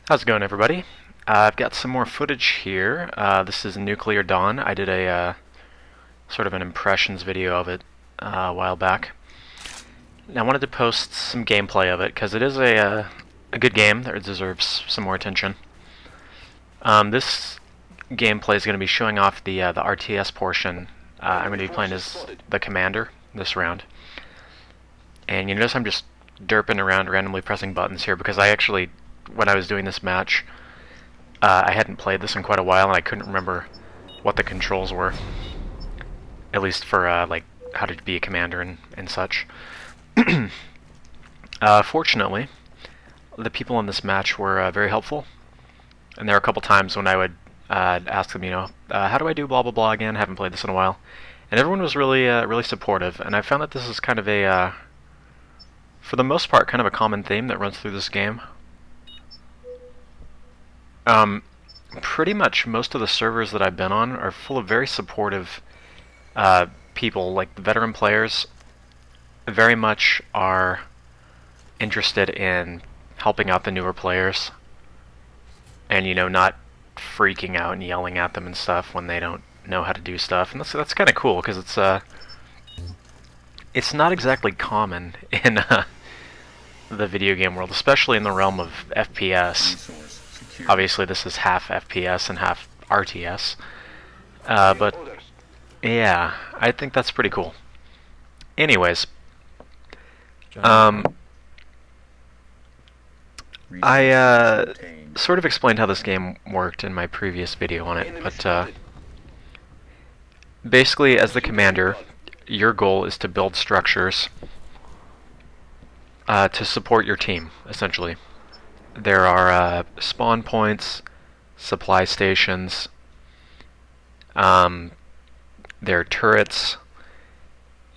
How's it going, everybody? I've got some more footage here. This is Nuclear Dawn. I did a sort of an impressions video of it a while back. And I wanted to post some gameplay of it because it is a good game that deserves some more attention. This gameplay is going to be showing off the RTS portion. I'm going to be playing as the commander this round. And you notice I'm just derping around randomly pressing buttons here because I actually, when I was doing this match, I hadn't played this in quite a while and I couldn't remember what the controls were. At least for like how to be a commander and such. Fortunately, the people in this match were very helpful, and there were a couple times when I would ask them, how do I do blah blah blah again? I haven't played this in a while, and everyone was really supportive. And I found that this is kind of a, for the most part, kind of a common theme that runs through this game. Pretty much most of the servers that I've been on are full of very supportive people, like the veteran players very much are interested in helping out the newer players and, not freaking out and yelling at them and stuff when they don't know how to do stuff. And that's kind of cool because it's not exactly common in the video game world, especially in the realm of FPS. Obviously this is half FPS and half RTS. But yeah, I think that's pretty cool. Anyways, I sort of explained how this game worked in my previous video on it, but basically as the commander, your goal is to build structures to support your team, essentially. There are spawn points, supply stations, there are turrets,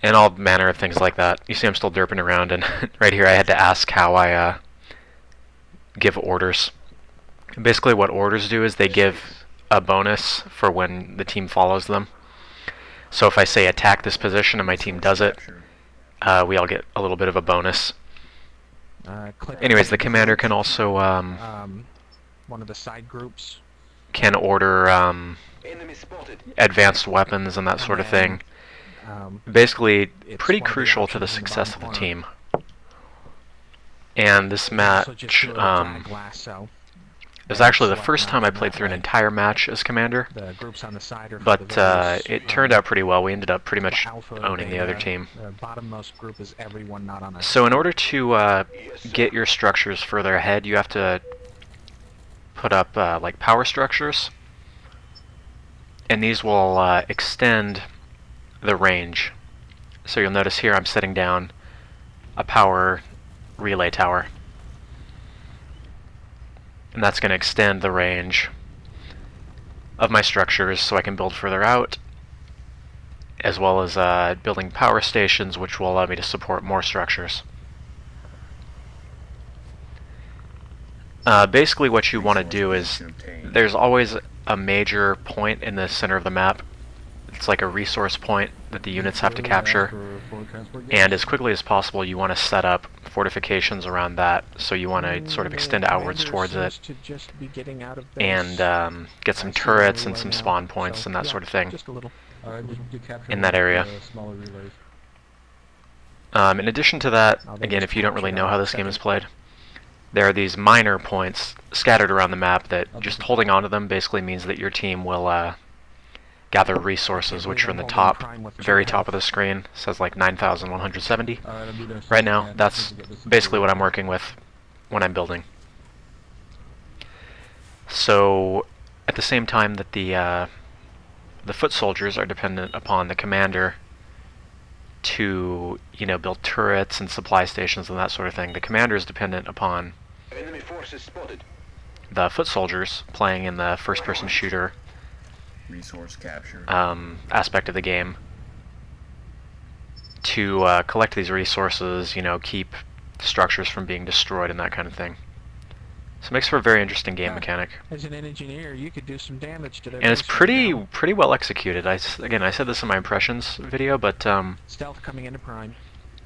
and all manner of things like that. You see I'm still derping around, and right here I had to ask how I give orders. Basically what orders do is they give a bonus for when the team follows them. So if I say attack this position and my team does it, we all get a little bit of a bonus. Anyways, the commander can also one of the side groups can order advanced weapons and that sort of thing. Basically, pretty crucial to the success of the team. And this match was actually the first time I played through an entire match as commander, but it turned out pretty well. We ended up pretty much owning the other team. So in order to get your structures further ahead, you have to put up like power structures, and these will extend the range. So you'll notice here I'm setting down a power relay tower, and that's going to extend the range of my structures so I can build further out, as well as building power stations, which will allow me to support more structures. Basically what you want to do is, there's always a major point in the center of the map. It's like a resource point that the units have to capture, and as quickly as possible you want to set up fortifications around that, so you want to sort of extend outwards towards it and get some turrets and some spawn points and that sort of thing in that area. In addition to that, again, if you don't really know how this game is played, there are these minor points scattered around the map that just holding onto them basically means that your team will gather resources, which are in the top, very top of the screen. It says like 9,170 right now. That's basically what I'm working with when I'm building. So at the same time that the foot soldiers are dependent upon the commander to build turrets and supply stations and that sort of thing, the commander is dependent upon the foot soldiers playing in the first-person shooter resource capture aspect of the game to collect these resources, keep structures from being destroyed and that kind of thing. So it makes for a very interesting game mechanic. As an engineer, you could do some damage to their and it's pretty well executed. Again, I said this in my impressions video, but stealth coming into prime.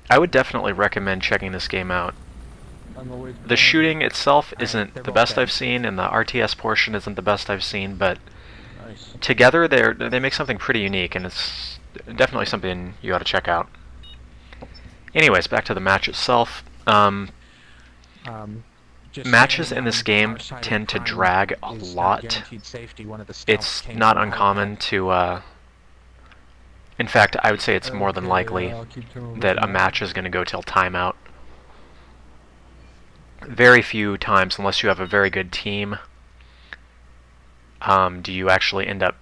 I would definitely recommend checking this game out. The shooting itself Alright, isn't they're the both best dead. I've seen, and the RTS portion isn't the best I've seen, but Nice. together they make something pretty unique, and it's definitely something you ought to check out. Anyways, back to the match itself. Just Matches standing in this on game our side of tend to crime drag a is not lot. guaranteed safety. One of the scouts It's came not from uncommon to, in fact, I would say it's more than likely that a match is going to go till timeout. Very few times, unless you have a very good team, do you actually end up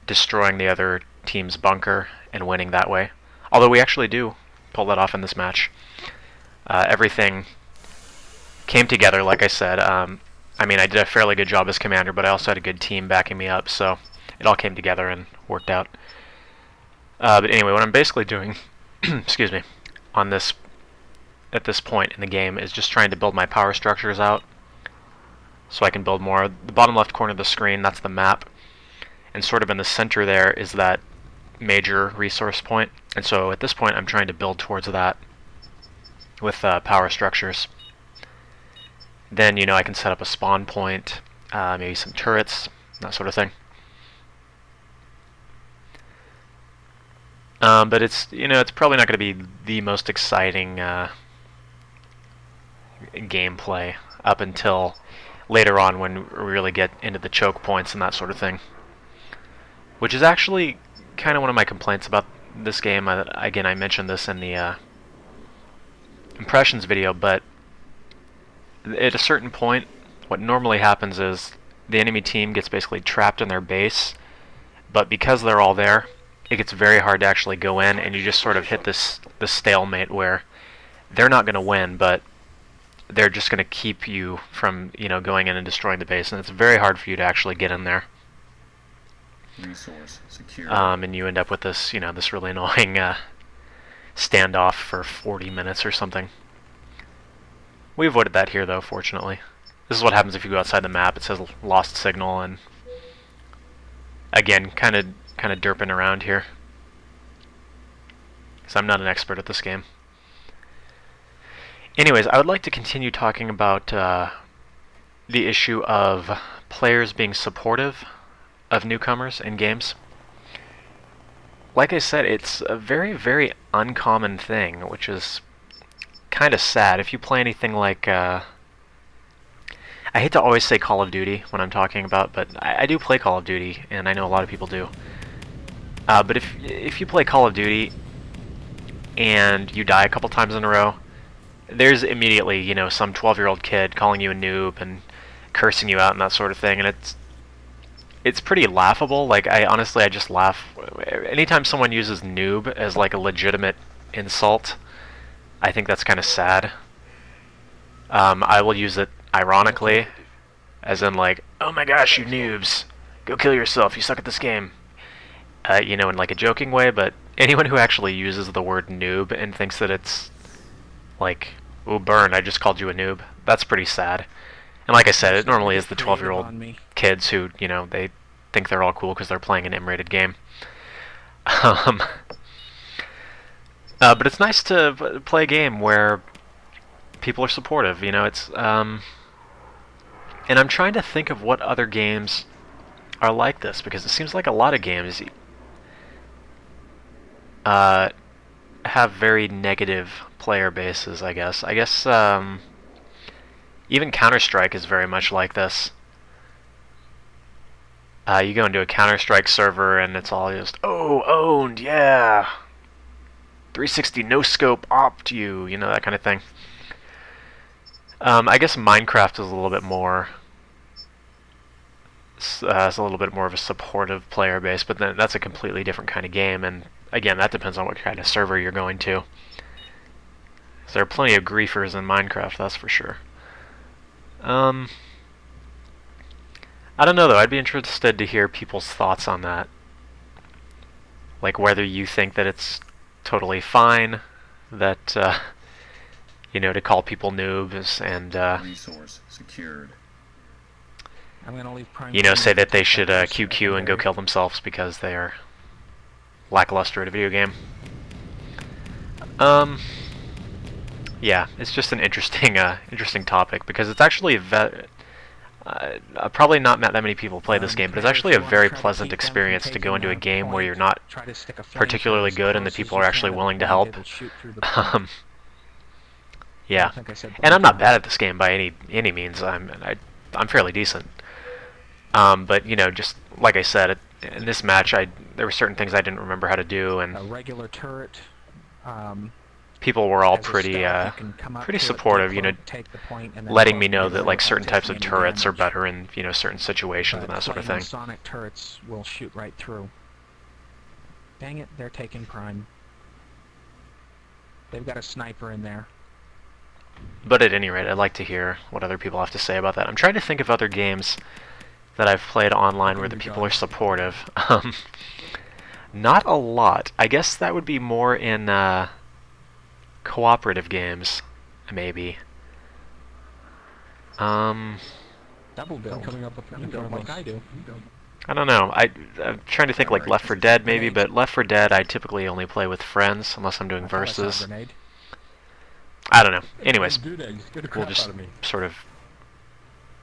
destroying the other team's bunker and winning that way. Although we actually do pull that off in this match. Everything came together, like I said. I mean, I did a fairly good job as commander, but I also had a good team backing me up, so it all came together and worked out. But anyway, what I'm basically doing, excuse me, on this at this point in the game is just trying to build my power structures out so I can build more. The bottom left corner of the screen, that's the map, and sort of in the center there is that major resource point. And so at this point, I'm trying to build towards that with power structures. Then, you know, I can set up a spawn point, maybe some turrets, that sort of thing. But it's, you know, it's probably not going to be the most exciting gameplay up until later on when we really get into the choke points and that sort of thing. Which is actually kind of one of my complaints about this game. Again, I mentioned this in the impressions video, but at a certain point, what normally happens is the enemy team gets basically trapped in their base, but because they're all there, it gets very hard to actually go in, and you just sort of hit this stalemate where they're not going to win, but they're just going to keep you from, you know, going in and destroying the base, and it's very hard for you to actually get in there. Resource secure. And you end up with this, you know, this really annoying standoff for 40 minutes or something. We avoided that here, though, fortunately. This is what happens if you go outside the map. It says lost signal, and again, kind of derping around here, because I'm not an expert at this game. Anyways, I would like to continue talking about the issue of players being supportive of newcomers in games. Like I said, it's a very, very uncommon thing, which is kind of sad. If you play anything like, I hate to always say Call of Duty when I'm talking about, but I do play Call of Duty, and I know a lot of people do. But if you play Call of Duty and you die a couple times in a row, there's immediately, you know, some 12-year-old kid calling you a noob and cursing you out and that sort of thing, and it's pretty laughable. Like, I just laugh anytime someone uses noob as like a legitimate insult. I think that's kind of sad. I will use it ironically, as in like, oh my gosh, you noobs, go kill yourself, you suck at this game. You know, in like a joking way, but anyone who actually uses the word noob and thinks that it's like, ooh, burn, I just called you a noob, that's pretty sad. And like I said, it normally is the 12-year-old kids who, you know, they think they're all cool because they're playing an M-rated game. But it's nice to play a game where people are supportive, you know, it's, and I'm trying to think of what other games are like this, because it seems like a lot of games have very negative player bases, I guess. Even Counter-Strike is very much like this. You go into a Counter-Strike server and it's all just, oh, owned, yeah! 360 no-scope opt you, you know, that kind of thing. I guess Minecraft is a little bit more... it's a little bit more of a supportive player base, but then that's a completely different kind of game, and again, that depends on what kind of server you're going to. So there are plenty of griefers in Minecraft, that's for sure. I don't know, though. I'd be interested to hear people's thoughts on that. Like, whether you think that it's totally fine that, you know, to call people noobs and, Resource secured. I'm gonna leave Prime, you know, say that they should QQ and go kill themselves because they are lackluster at a video game. Yeah, it's just an interesting, interesting topic because it's actually probably not that many people play this game, but it's Commander, actually if a you want to very try to pleasant keep them from experience to go taking into a a game where point, you're not try to stick a flamethrower particularly as good and the close people as are you actually can to the willing to point. help. It'll shoot through the point. I Yeah, don't think I said and I'm not point. bad at this game by any means. I'm fairly decent. But you know, just like I said, in this match, there were certain things I didn't remember how to do, and A regular turret. people were all As a stealth, you can come up pretty to it, supportive. You know, decloak, take the point, and then letting me close the know that door like without certain types taking of any turrets are damage. better in certain situations and But that sort of flaming thing. sonic turrets will shoot right through. Dang it, they're taking prime. They've got a sniper in there. But at any rate, I'd like to hear what other people have to say about that. I'm trying to think of other games that I've played online where the people are supportive. Not a lot. I guess that would be more in cooperative games, maybe. Double build. Coming up You build like I do. I don't know. I'm trying to think like Left 4 Dead maybe, but Left 4 Dead I typically only play with friends unless I'm doing I thought I saw a versus. grenade. I don't know. Anyways, Dude, you scared the we'll crap just out of me. sort of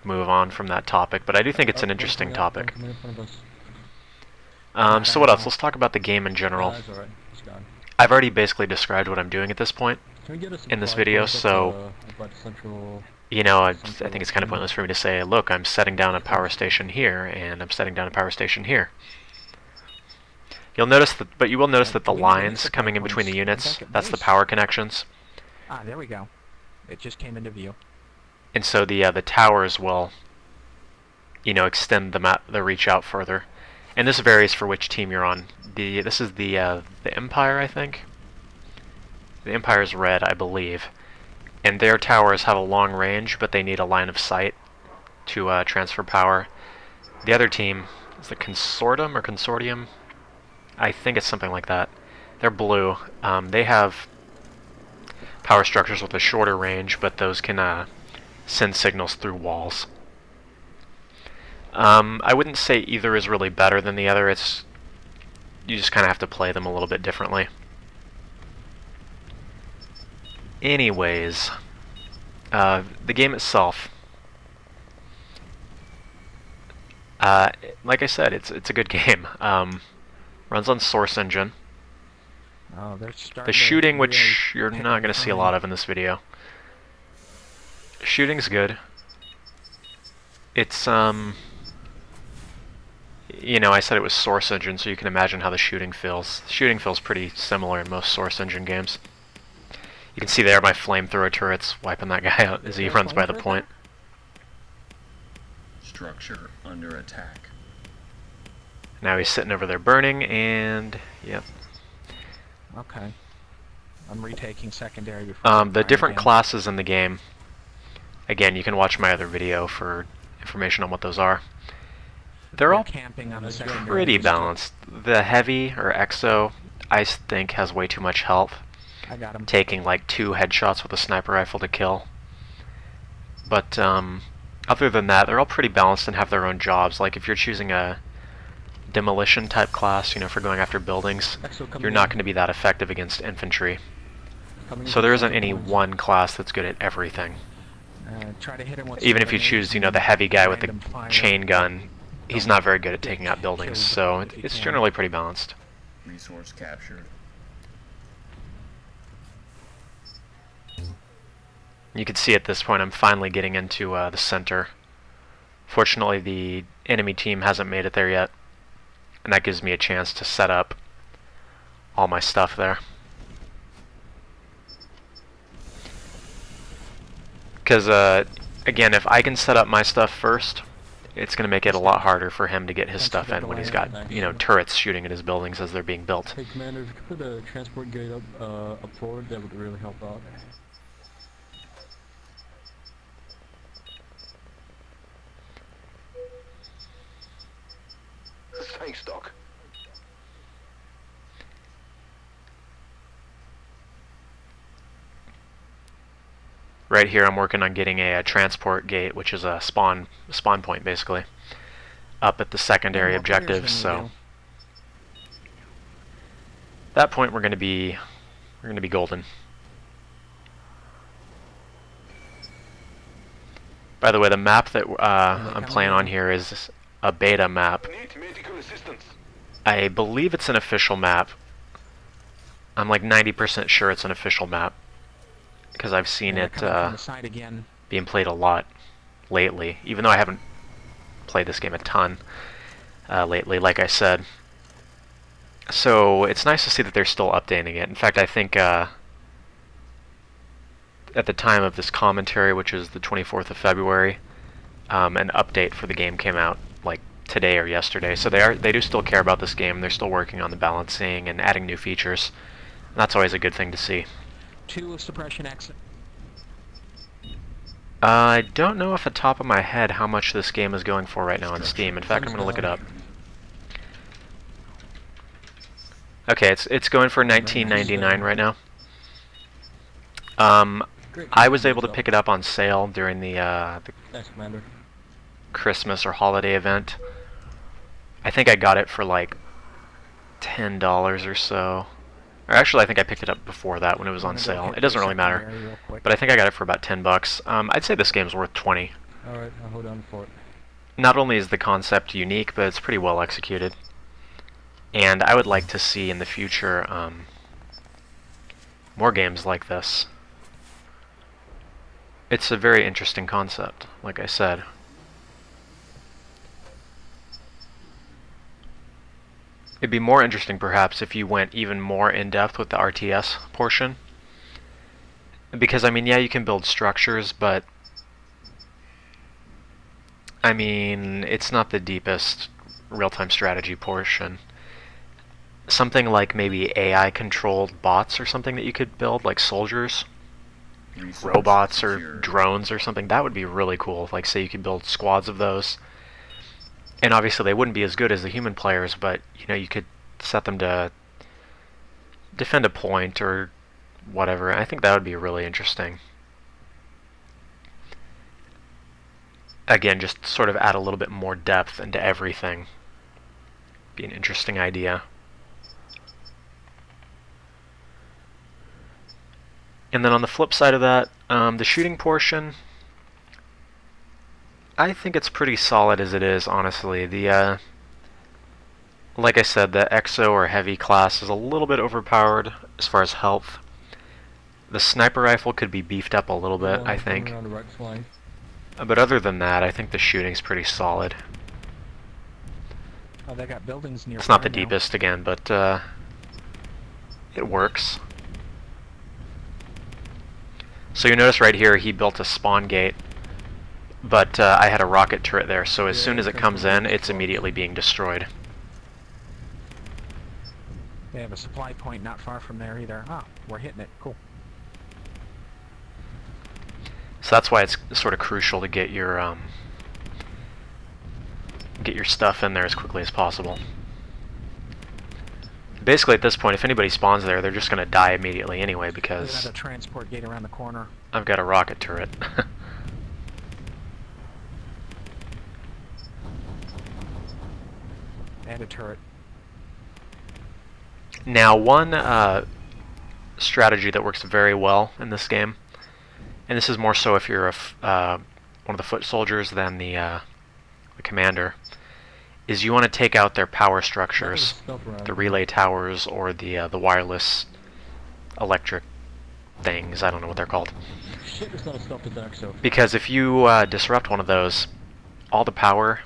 move on from that topic, but I do think it's an One interesting coming up, one topic. coming in front of us. So what else? Let's talk about the game in general. That's alright. It's gone. I've already basically described what I'm doing at this point. Can we get a in this supply video, point at, so, about Central? You know, I think it's kind of pointless for me to say, look, I'm setting down a power station here, and I'm setting down a power station here. You'll notice that, but you will notice that the We need to lines resupply coming in between the points. units, Back at that's the base. power connections. Ah, there we go. It just came into view. And so the towers will, you know, extend the reach out further. And this varies for which team you're on. This is the Empire, I think. The Empire's red, I believe. And their towers have a long range, but they need a line of sight to transfer power. The other team is the Consortium. I think it's something like that. They're blue. They have power structures with a shorter range, but those can send signals through walls. I wouldn't say either is really better than the other. You just kind of have to play them a little bit differently. Anyways, the game itself, like I said, it's a good game. Runs on Source Engine. Oh, they're starting The to shooting, really which you're pick not up going to see a time. lot of in this video. Shooting's good. It's you know, I said it was Source Engine, so you can imagine how the shooting feels. The shooting feels pretty similar in most Source Engine games. You can see there my flamethrower turrets wiping that guy out as he runs by the point. Structure under attack. Now he's sitting over there burning, and yep. Okay. I'm retaking secondary before The fire different again. classes in the game, again, you can watch my other video for information on what those are. They're all camping on the secondary. pretty balanced. The heavy, or EXO, I think has way too much health, I got him. taking like 2 headshots with a sniper rifle to kill. But other than that, they're all pretty balanced and have their own jobs. Like if you're choosing a demolition type class, you know, for going after buildings, you're not going to be that effective against infantry. So there isn't any one class that's good at everything. Try to hit him with Even some if you grenades choose, you know, and the heavy guy with the random fire. chain gun, he's not very good at taking out buildings, Killed so if you it's can. generally pretty balanced. Resource captured. You can see at this point I'm finally getting into the center. Fortunately, the enemy team hasn't made it there yet, and that gives me a chance to set up all my stuff there. Because, again, if I can set up my stuff first, it's going to make it a lot harder for him to get his stuff in when he's got, you know, turrets shooting at his buildings as they're being built. Hey, Commander, if you could put a transport gate up forward, that would really help out. Thanks, Doc. Right here I'm working on getting a transport gate, which is a spawn point basically, up at the secondary More players objective, than so we do. at that point we're going to be golden. By the way, the map that I'm coming playing on in? here is a beta map. Need medical assistance. I believe it's an official map. I'm like 90% sure it's an official map because I've seen Yeah, it coming from the side again. being played a lot lately, even though I haven't played this game a ton lately, like I said. So it's nice to see that they're still updating it. In fact, I think at the time of this commentary, which is the 24th of February, an update for the game came out like today or yesterday. So they do still care about this game. They're still working on the balancing and adding new features. And that's always a good thing to see. 2 suppression exit. I don't know off the top of my head how much this game is going for right now on Steam. In fact, I'm going to look it up. Okay, it's going for $19.99 right now. I was able to pick it up on sale during the Thanks, Commander. Christmas or holiday event. I think I got it for like $10 or so. Or actually, I think I picked it up before that when it was on sale. It doesn't really matter, but I think I got it for about $10. I'd say this game's worth 20. All right, I'll hold on for it. Not only is the concept unique, but it's pretty well executed. And I would like to see in the future more games like this. It's a very interesting concept, like I said. It'd be more interesting, perhaps, if you went even more in-depth with the RTS portion. Because, I mean, yeah, you can build structures, but I mean, it's not the deepest real-time strategy portion. Something like maybe AI-controlled bots or something that you could build, like soldiers, robots, or drones or something. That would be really cool. Like, say you could build squads of those. And obviously they wouldn't be as good as the human players, but you know, you could set them to defend a point or whatever. I think that would be really interesting. Again, just sort of add a little bit more depth into everything. Be an interesting idea. And then on the flip side of that, the shooting portion, I think it's pretty solid as it is, honestly. The like I said, the EXO or heavy class is a little bit overpowered as far as health. The sniper rifle could be beefed up a little bit, I think. On the right flank. But other than that, I think the shooting's pretty solid. Oh, they got buildings near. It's not the deepest again, but it works. So you notice right here, he built a spawn gate, but I had a rocket turret there, so as soon as it comes in, it's immediately being destroyed. They have a supply point not far from there either. Ah, we're hitting it. Cool. So that's why it's sort of crucial to get your stuff in there as quickly as possible. Basically, at this point, if anybody spawns there, they're just going to die immediately anyway, because There's a transport gate around the corner. I've got a rocket turret. And a turret. Now, one strategy that works very well in this game, and this is more so if you're one of the foot soldiers than the commander, is you want to take out their power structures, the relay towers or the wireless electric things. I don't know what they're called. Shit, there's not a stealth attack, so. Because if you disrupt one of those, all the power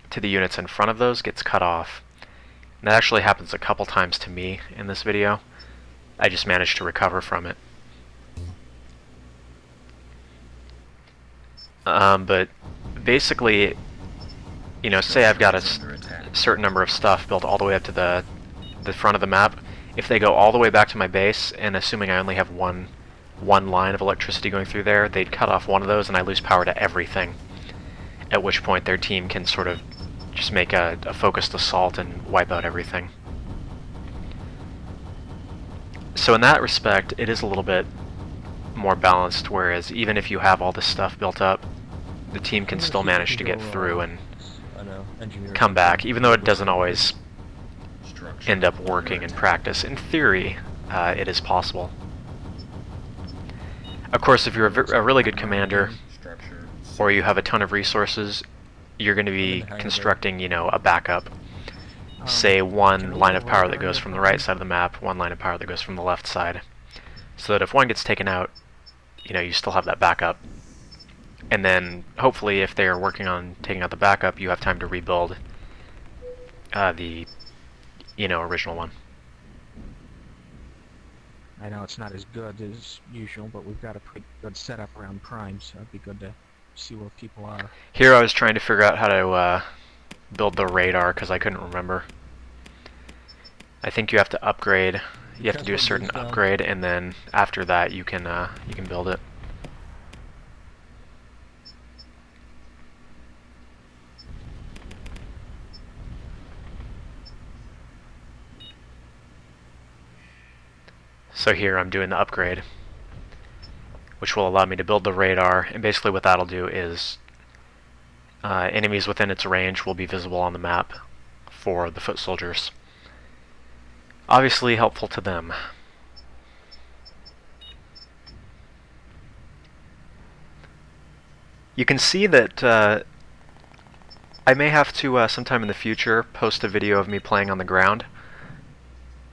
to the units in front of those gets cut off. And that actually happens a couple times to me in this video. I just managed to recover from it. But basically, you know, say I've got a certain number of stuff built all the way up to the front of the map. If they go all the way back to my base, and assuming I only have one line of electricity going through there, they'd cut off one of those and I lose power to everything. At which point their team can sort of just make a focused assault and wipe out everything. So in that respect, it is a little bit more balanced, whereas even if you have all this stuff built up, the team can still manage to get through and come back, even though it doesn't always end up working in practice. In theory, it is possible. Of course, if you're a really good commander, or you have a ton of resources, you're going to be constructing, you know, a backup. Say can one we line get of a power radar that goes here from for the me? right side of the map, one line of power that goes from the left side. So that if one gets taken out, you know, you still have that backup. And then, hopefully, if they are working on taking out the backup, you have time to rebuild the, you know, original one. I know it's not as good as usual, but we've got a pretty good setup around Prime, so it'd be good to see where people are. Here I was trying to figure out how to build the radar, because I couldn't remember. I think you have to upgrade. You have to do a certain upgrade, and then after that you can build it. So here I'm doing the upgrade, which will allow me to build the radar, and basically what that'll do is enemies within its range will be visible on the map for the foot soldiers. Obviously helpful to them. You can see that I may have to sometime in the future post a video of me playing on the ground,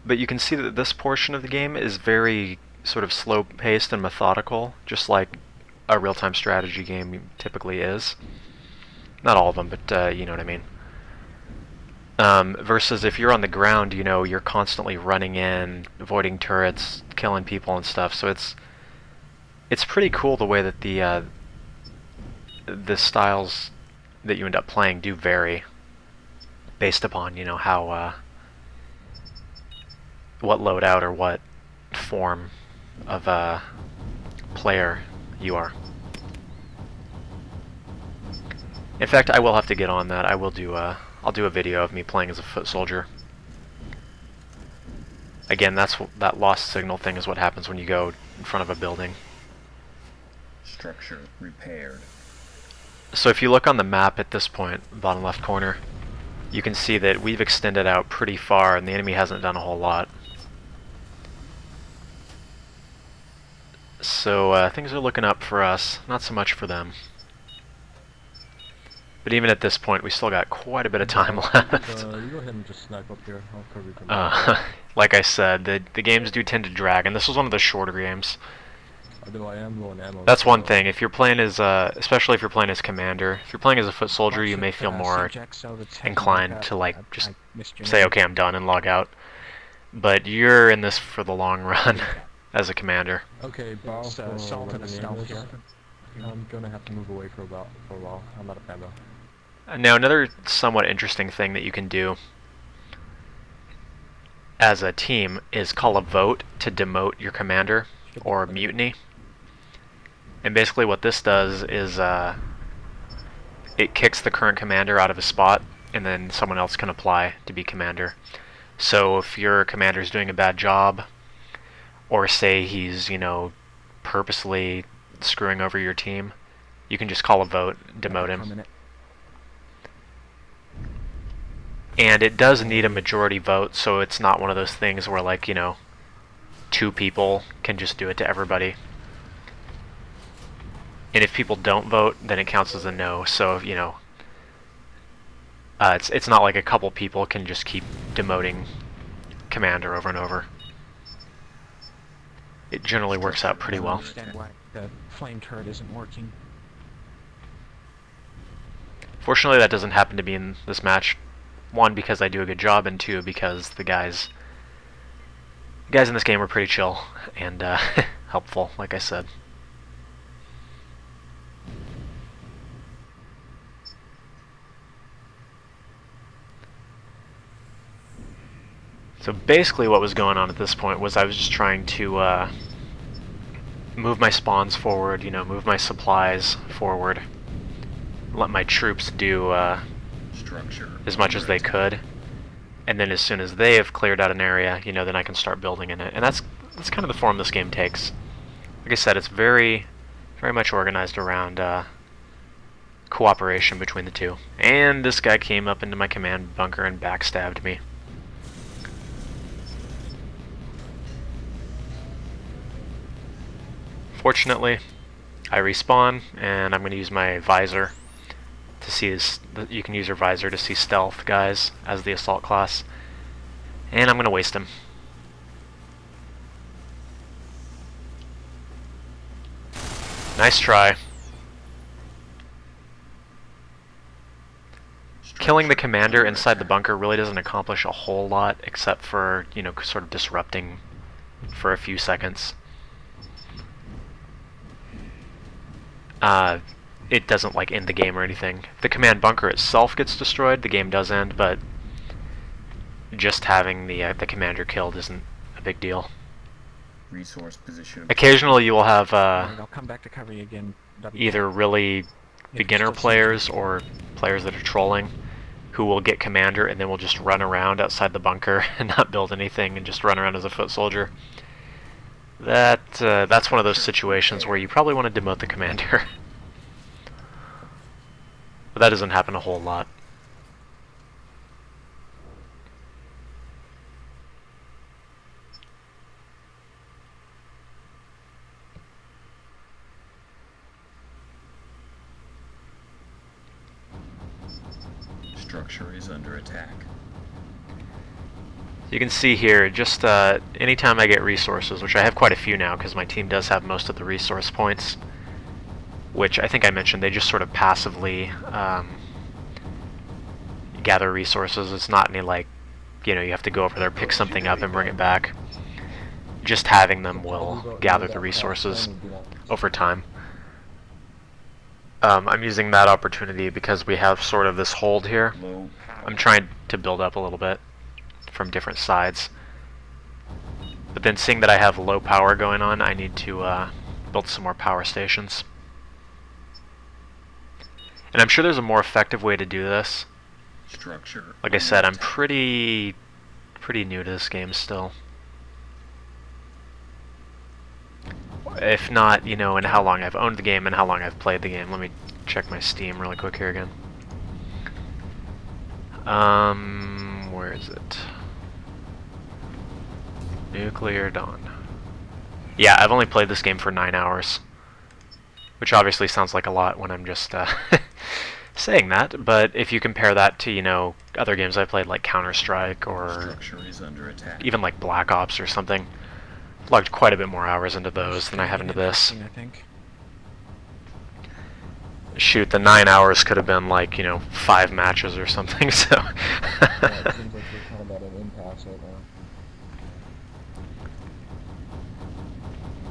but you can see that this portion of the game is very sort of slow-paced and methodical, just like a real-time strategy game typically is. Not all of them, but you know what I mean. Versus if you're on the ground, you know, you're constantly running in, avoiding turrets, killing people and stuff. So it's pretty cool the way that the styles that you end up playing do vary based upon, you know, how what loadout or what form of player you are. In fact, I will have to get on that. I will do I'll do a video of me playing as a foot soldier. Again, that lost signal thing is what happens when you go in front of a building. Structure repaired. So if you look on the map at this point, bottom left corner, you can see that we've extended out pretty far and the enemy hasn't done a whole lot. So things are looking up for us, not so much for them. But even at this point, we still got quite a bit of time left. You go ahead and just snipe up here. I'll cover you from like I said, the games do tend to drag, and this was one of the shorter games. Although I am low on ammo. That's one thing. If you're playing as, especially if you're playing as commander, if you're playing as a foot soldier, you may feel more inclined to like just say, okay, I'm done and log out. But you're in this for the long run as a commander. Okay, Bow, salt and a stealth here. I'm gonna have to move away for a while. I'm out of ammo. Now, another somewhat interesting thing that you can do as a team is call a vote to demote your commander or mutiny. And basically what this does is it kicks the current commander out of his spot, and then someone else can apply to be commander. So if your commander's doing a bad job, or say he's, you know, purposely screwing over your team, you can just call a vote, demote him. And it does need a majority vote, so it's not one of those things where, like, you know, 2 people can just do it to everybody. And if people don't vote, then it counts as a no. So, you know, it's not like a couple people can just keep demoting commander over and over. It generally works out pretty well. I don't understand why the flame turret isn't working. Fortunately, that doesn't happen to be in this match. 1, because I do a good job, and 2, because the guys in this game are pretty chill and helpful, like I said. So basically what was going on at this point was I was just trying to move my spawns forward, you know, move my supplies forward, let my troops do as much as they could, and then as soon as they have cleared out an area, you know, then I can start building in it. And that's kind of the form this game takes. Like I said, it's very much organized around cooperation between the two. And this guy came up into my command bunker and backstabbed me. Fortunately, I respawn, and I'm going to use my visor to see this. You can use your visor to see stealth guys as the assault class. And I'm going to waste him. Nice try. Killing the commander inside the bunker really doesn't accomplish a whole lot, except for, you know, sort of disrupting for a few seconds. It doesn't, like, end the game or anything. If the command bunker itself gets destroyed, the game does end, but just having the commander killed isn't a big deal. Resource position. Occasionally you will have Alright, I'll come back to cover you again. either really beginner players or players that are trolling who will get commander and then will just run around outside the bunker and not build anything and just run around as a foot soldier. That's one of those situations where you probably want to demote the commander. But that doesn't happen a whole lot. Structure is under attack. You can see here, just anytime I get resources, which I have quite a few now because my team does have most of the resource points, which I think I mentioned, they just sort of passively gather resources. It's not any, like, you know, you have to go over there, pick something up and bring it back. Just having them will gather the resources over time. I'm using that opportunity because we have sort of this hold here. Low power. I'm trying to build up a little bit from different sides. But then seeing that I have low power going on, I need to build some more power stations. And I'm sure there's a more effective way to do this. Structure. Like I said, I'm pretty new to this game still. If not, you know, in how long I've owned the game and how long I've played the game. Let me check my Steam really quick here again. Where is it? Nuclear Dawn. Yeah, I've only played this game for 9 hours. Which obviously sounds like a lot when I'm just saying that, but if you compare that to, you know, other games I've played like Counter-Strike or Structure is under attack. even like Black Ops or something, I've logged quite a bit more hours into those than I have into this. I think. Shoot, the 9 hours could have been like, you know, 5 matches or something, so... Yeah, it seems like we're kind of at an impasse right now.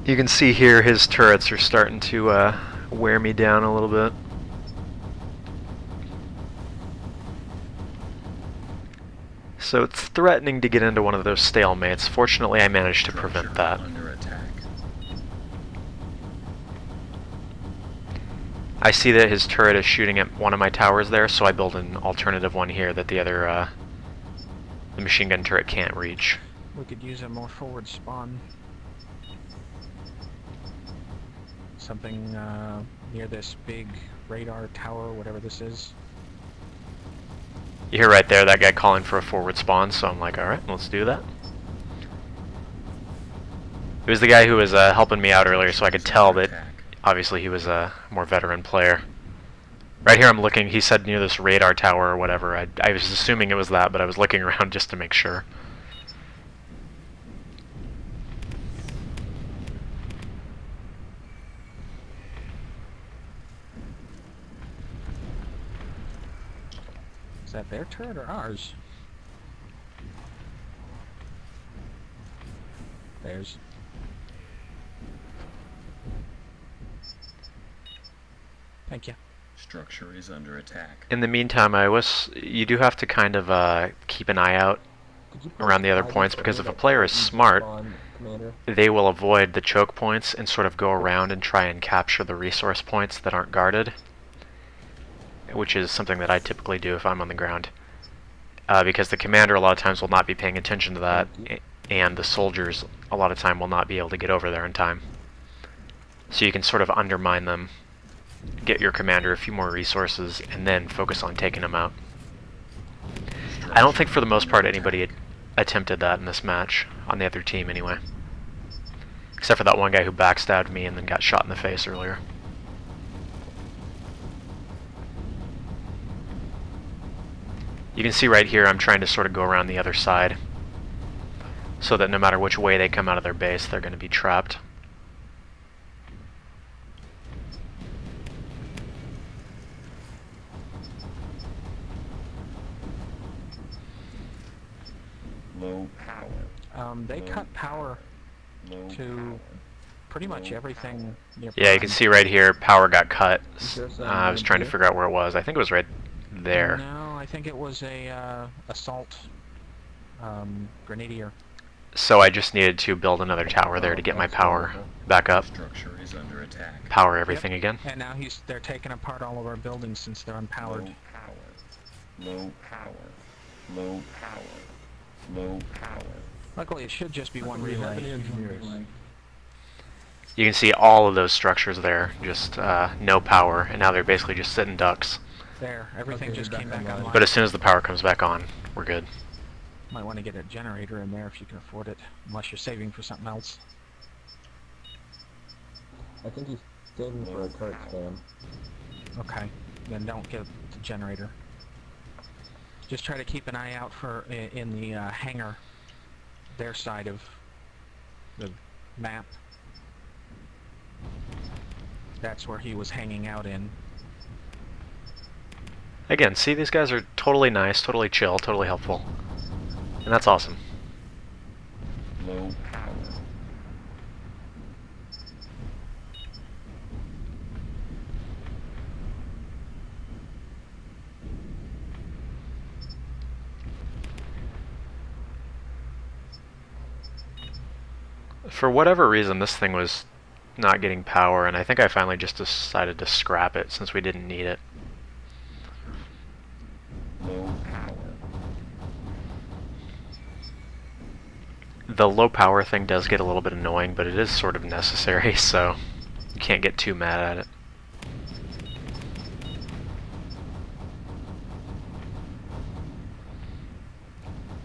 You can see here his turrets are starting to wear me down a little bit. So it's threatening to get into one of those stalemates. Fortunately, I managed to prevent that. Under attack. I see that his turret is shooting at one of my towers there, so I build an alternative one here that the other, the machine gun turret can't reach. We could use a more forward spawn. Something near this big radar tower, whatever this is. You hear right there that guy calling for a forward spawn, so I'm like, alright, let's do that. It was the guy who was helping me out earlier, so I could tell that obviously he was a more veteran player. Right here I'm looking, he said near this radar tower or whatever. I was assuming it was that, but I was looking around just to make sure. Is that their turret or ours? Theirs. Thank you. Structure is under attack. In the meantime, you do have to kind of keep an eye out around the other points, because if a player is smart, they will avoid the choke points and sort of go around and try and capture the resource points that aren't guarded, which is something that I typically do if I'm on the ground. Because the commander a lot of times will not be paying attention to that, and the soldiers a lot of time will not be able to get over there in time. So you can sort of undermine them, get your commander a few more resources, and then focus on taking them out. I don't think for the most part anybody had attempted that in this match, on the other team anyway. Except for that one guy who backstabbed me and then got shot in the face earlier. You can see right here I'm trying to sort of go around the other side so that no matter which way they come out of their base, they're going to be trapped. Low power. They cut power Low to pretty much everything near Yeah, you can see right here power got cut. Is there some I was trying to here? figure out where it was. I think it was right there. No, I think it was a assault grenadier. So I just needed to build another tower there to get my power back up. Structure is under attack. Power everything again. And now they're taking apart all of our buildings since they're unpowered. Low power. Low power. Low power. Low power. Luckily, it should just be one Do we have any relay. engineers? You can see all of those structures there, just no power, and now they're basically just sitting ducks. There, everything Okay, just they're came back back online. online. But as soon as the power comes back on, we're good. Might want to get a generator in there if you can afford it, unless you're saving for something else. I think he's saving for a cart spam. Okay, then don't get the generator. Just try to keep an eye out for in the hangar, their side of the map. That's where he was hanging out in. Again, see, these guys are totally nice, totally chill, totally helpful. And that's awesome. Low power. For whatever reason, this thing was not getting power, and I think I finally just decided to scrap it since we didn't need it. Low power. The low power thing does get a little bit annoying, but it is sort of necessary, so you can't get too mad at it.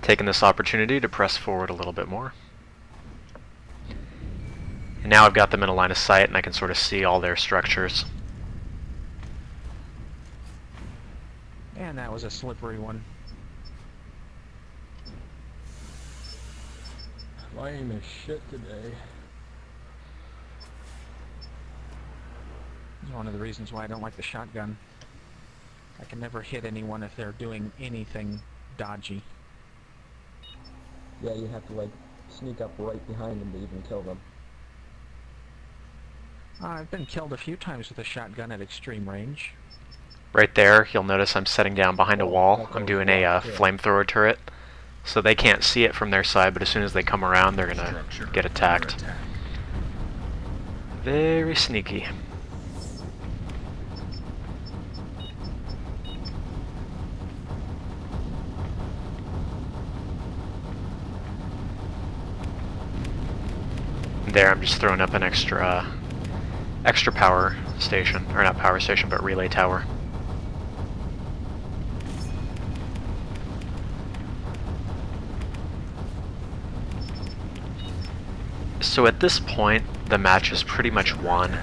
Taking this opportunity to press forward a little bit more. And now I've got them in a line of sight and I can sort of see all their structures. And that was a slippery one. My aim is shit today. It's one of the reasons why I don't like the shotgun. I can never hit anyone if they're doing anything dodgy. Yeah, you have to like sneak up right behind them to even kill them. I've been killed a few times with a shotgun at extreme range. Right there, you'll notice I'm setting down behind a wall. I'm doing a flamethrower turret. So they can't see it from their side, but as soon as they come around, they're gonna Structure get attacked. under attack. Very sneaky. There, I'm just throwing up an extra power station, or not power station, but relay tower. So at this point, the match is pretty much won.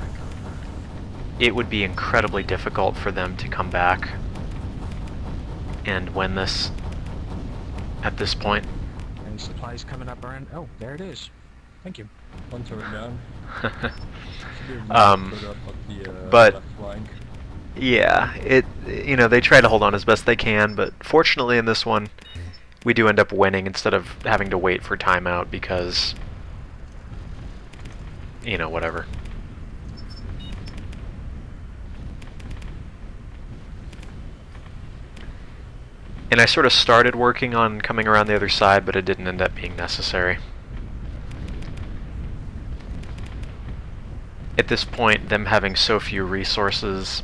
It would be incredibly difficult for them to come back and win this at this point. Any supplies coming up around? Oh, there it is. Thank you. One turret down. But- left flank. Yeah, they try to hold on as best they can, but fortunately in this one, we do end up winning instead of having to wait for timeout because, whatever. And I sort of started working on coming around the other side, but it didn't end up being necessary. At this point, them having so few resources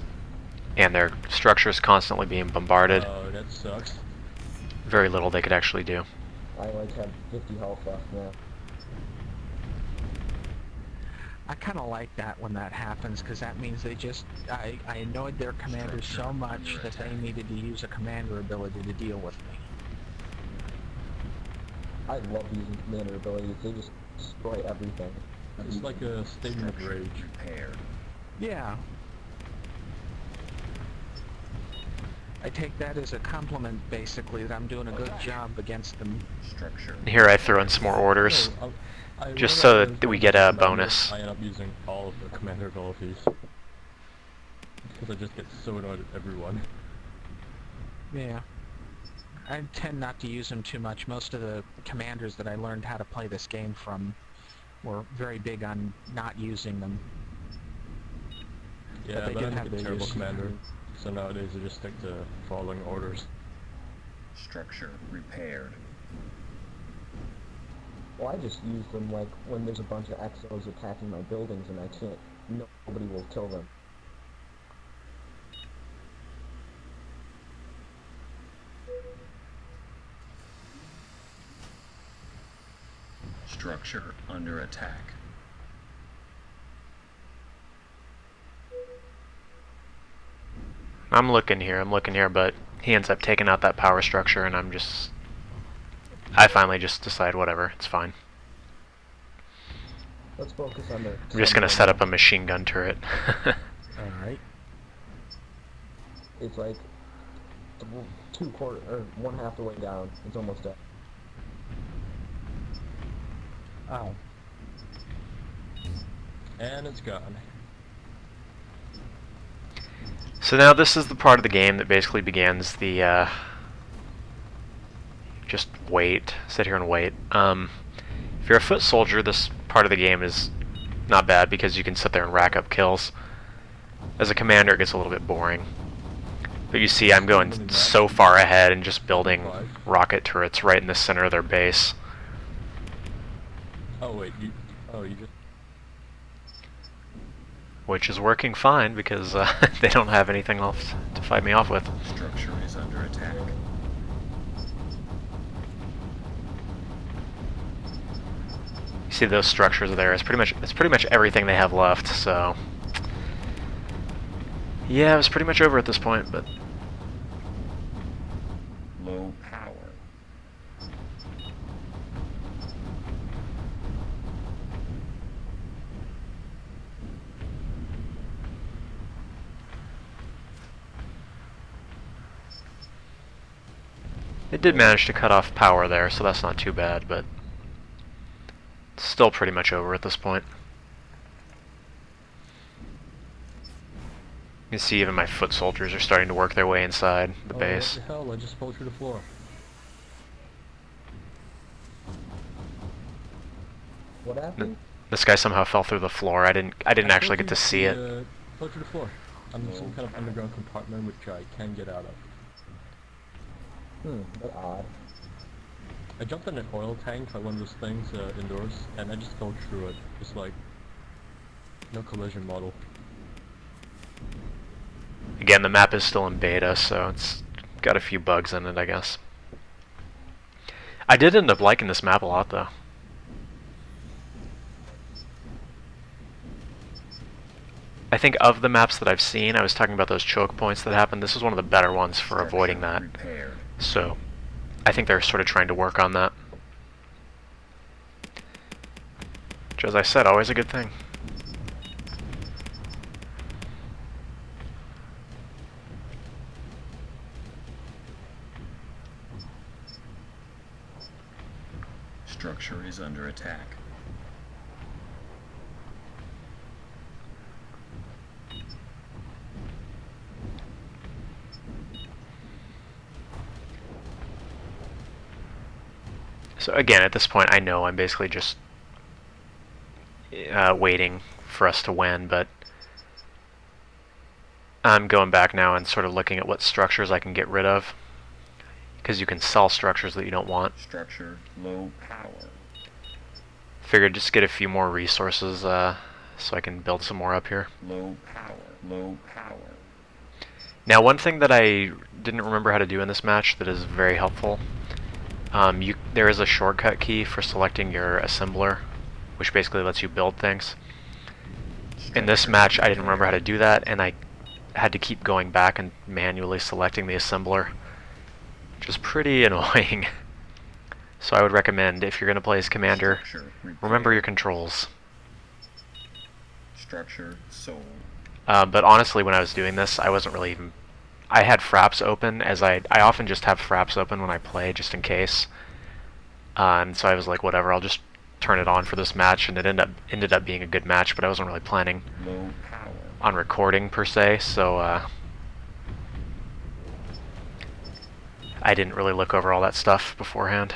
and their structures constantly being bombarded, Oh, that sucks. very little they could actually do. I like have 50 health left now. I kind of like that when that happens, because that means they just... I annoyed their commander so much that they needed to use a commander ability to deal with me. I love using commander abilities. They just destroy everything. It's like a statement of Structure rage. repaired. Yeah. I take that as a compliment, basically, that I'm doing a good job against them. Structure. Here I throw in some more orders, No, just whenever so I that we use get a commander, bonus. I end up using all of the commander abilities. Because I just get so annoyed at everyone. Yeah. I tend not to use them too much. Most of the commanders that I learned how to play this game from were very big on not using them. Yeah, they but do I'm have a their terrible use. commander, so nowadays I just stick to following orders. Structure repaired. Well, I just use them like when there's a bunch of exos attacking my buildings and I can't, nobody will kill them. Structure under attack. I'm looking here, but he ends up taking out that power structure, and I finally just decide whatever, it's fine. Let's focus on the... I'm just gonna set up a machine gun turret. Alright. It's like 1/2 the way down. It's almost dead. Oh. And it's gone. So now this is the part of the game that basically begins the, just wait, sit here and wait. If you're a foot soldier, this part of the game is not bad because you can sit there and rack up kills. As a commander, it gets a little bit boring. But you see, I'm going so far ahead and just building rocket turrets right in the center of their base. Oh wait, you just... Which is working fine because they don't have anything else to fight me off with. Structure is under attack. You see those structures there? It's pretty much everything they have left. So yeah, it was pretty much over at this point. But Low power. it did manage to cut off power there, so that's not too bad. But it's still pretty much over at this point. You can see even my foot soldiers are starting to work their way inside the base. What the hell, I just fell through the floor. What happened? This guy somehow fell through the floor. I didn't actually get to see it. Fell through the floor. I'm in some kind of underground compartment which I can get out of. That's odd. I jumped in an oil tank, like one of those things indoors, and I just fell through it. It's like no collision model. Again, the map is still in beta, so it's got a few bugs in it, I guess. I did end up liking this map a lot, though. I think of the maps that I've seen, I was talking about those choke points that happened, this is one of the better ones for avoiding that. Repaired. So, I think they're sort of trying to work on that. Which, as I said, always a good thing. Structure is under attack. So again, at this point, I know I'm basically just waiting for us to win, but I'm going back now and sort of looking at what structures I can get rid of, because you can sell structures that you don't want. Structure low power. Figured just get a few more resources so I can build some more up here. Low power. Low power. Now, one thing that I didn't remember how to do in this match that is very helpful, there is a shortcut key for selecting your assembler, which basically lets you build things. In this match, I didn't remember how to do that, and I had to keep going back and manually selecting the assembler, which is pretty annoying. So I would recommend, if you're going to play as commander, remember your controls. Structure sold. But honestly, when I was doing this, I I had fraps open, as I often just have fraps open when I play, just in case. And so I was like, whatever, I'll just turn it on for this match, and it ended up being a good match, but I wasn't really planning Low power. on recording per se, so I didn't really look over all that stuff beforehand.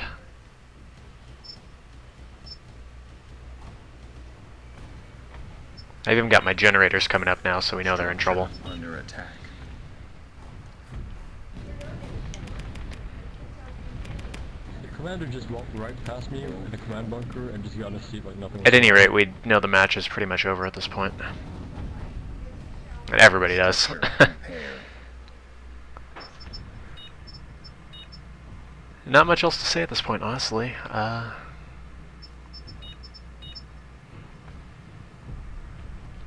I've even got my generators coming up now, so we know they're in trouble. Under attack. The commander just walked right past me in the command bunker and just got in a seat like nothing was At any going rate, on. we know the match is pretty much over at this point. And everybody does. Structure repaired. Not much else to say at this point, honestly.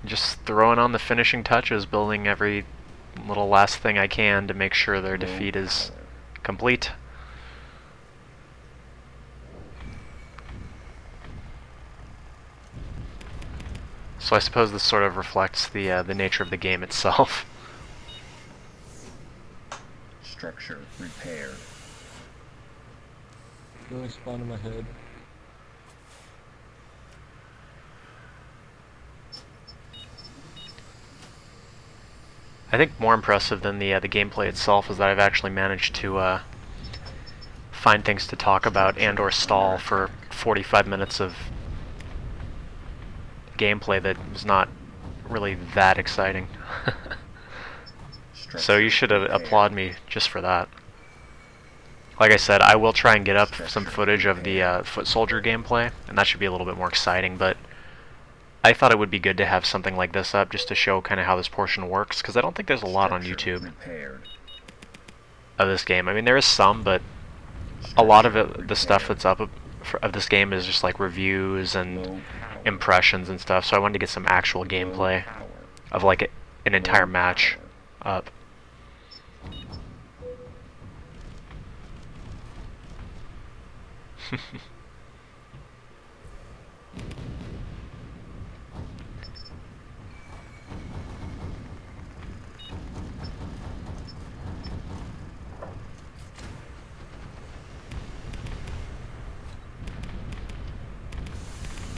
Just throwing on the finishing touches, building every little last thing I can to make sure their Low defeat is power. complete. So I suppose this sort of reflects the nature of the game itself. Structure repaired. Really spawn in my head. I think more impressive than the gameplay itself is that I've actually managed to find things to talk about and/or stall for 45 minutes of gameplay that was not really that exciting. So you should applaud me just for that. Like I said, I will try and get up some footage of the Foot Soldier gameplay, and that should be a little bit more exciting, but I thought it would be good to have something like this up just to show kind of how this portion works, because I don't think there's a lot on YouTube Repaired. of this game. I mean, there is some, but a lot of it, the stuff that's up of this game is just like reviews and Low power. impressions and stuff, so I wanted to get some actual gameplay Low power. of like an entire Low match power. up.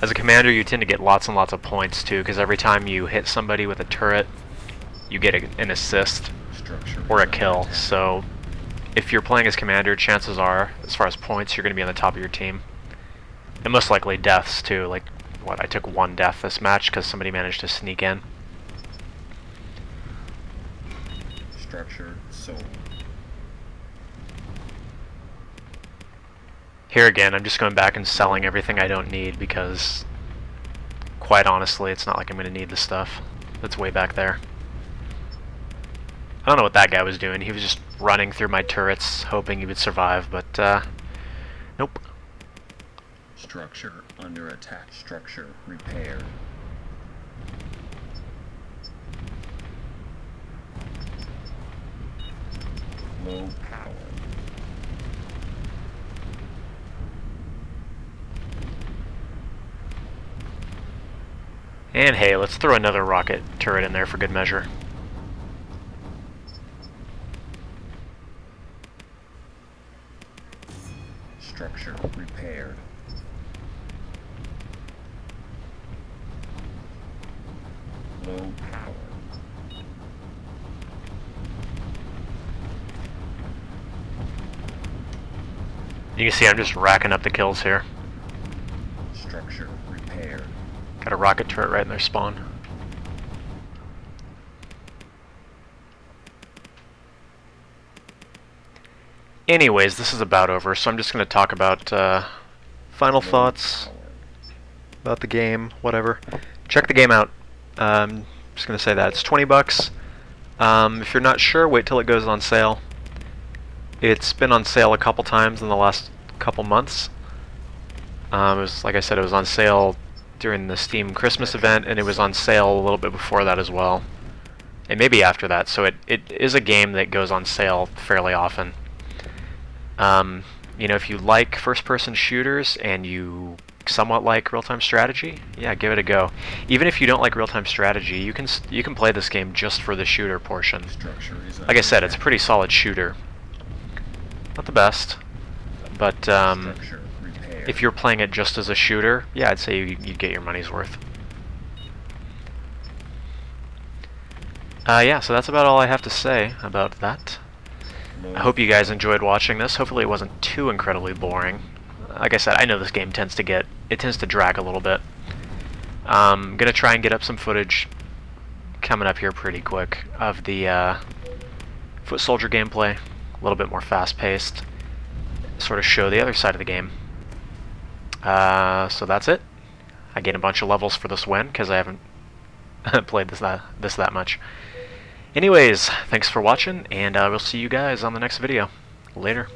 As a commander, you tend to get lots and lots of points too, because every time you hit somebody with a turret, you get an assist Structure or a under kill. attack. So if you're playing as commander, chances are, as far as points, you're going to be on the top of your team. And most likely deaths too. Like, what, I took 1 death this match because somebody managed to sneak in. Structure sold. Here again, I'm just going back and selling everything I don't need because, quite honestly, it's not like I'm going to need the stuff that's way back there. I don't know what that guy was doing. He was just running through my turrets, hoping he would survive, but, nope. Structure under attack. Structure repaired. Low power. And hey, let's throw another rocket turret in there for good measure. Structure repaired. Low power. You can see I'm just racking up the kills here. Structure repaired. Got a rocket turret right in their spawn. Anyways, this is about over, so I'm just going to talk about final Low thoughts power. about the game, whatever. Check the game out. Just going to say that. It's 20 bucks. If you're not sure, wait till it goes on sale. It's been on sale a couple times in the last couple months. It was, like I said, it was on sale during the Steam Christmas event, and it was on sale a little bit before that as well. And maybe after that, so it is a game that goes on sale fairly often. You know, if you like first-person shooters and you somewhat like real-time strategy, yeah, give it a go. Even if you don't like real-time strategy, you can play this game just for the shooter portion. Structure is Like I said, it's a pretty solid shooter. Not the best, but Structure repaired. if you're playing it just as a shooter, yeah, I'd say you'd get your money's worth. Yeah, so that's about all I have to say about that. I hope you guys enjoyed watching this. Hopefully it wasn't too incredibly boring. Like I said, I know this game tends to drag a little bit. I'm gonna try and get up some footage coming up here pretty quick of the foot soldier gameplay, a little bit more fast-paced, sort of show the other side of the game. So that's it. I gained a bunch of levels for this win because I haven't played this that much. Anyways, thanks for watching, and we'll see you guys on the next video. Later.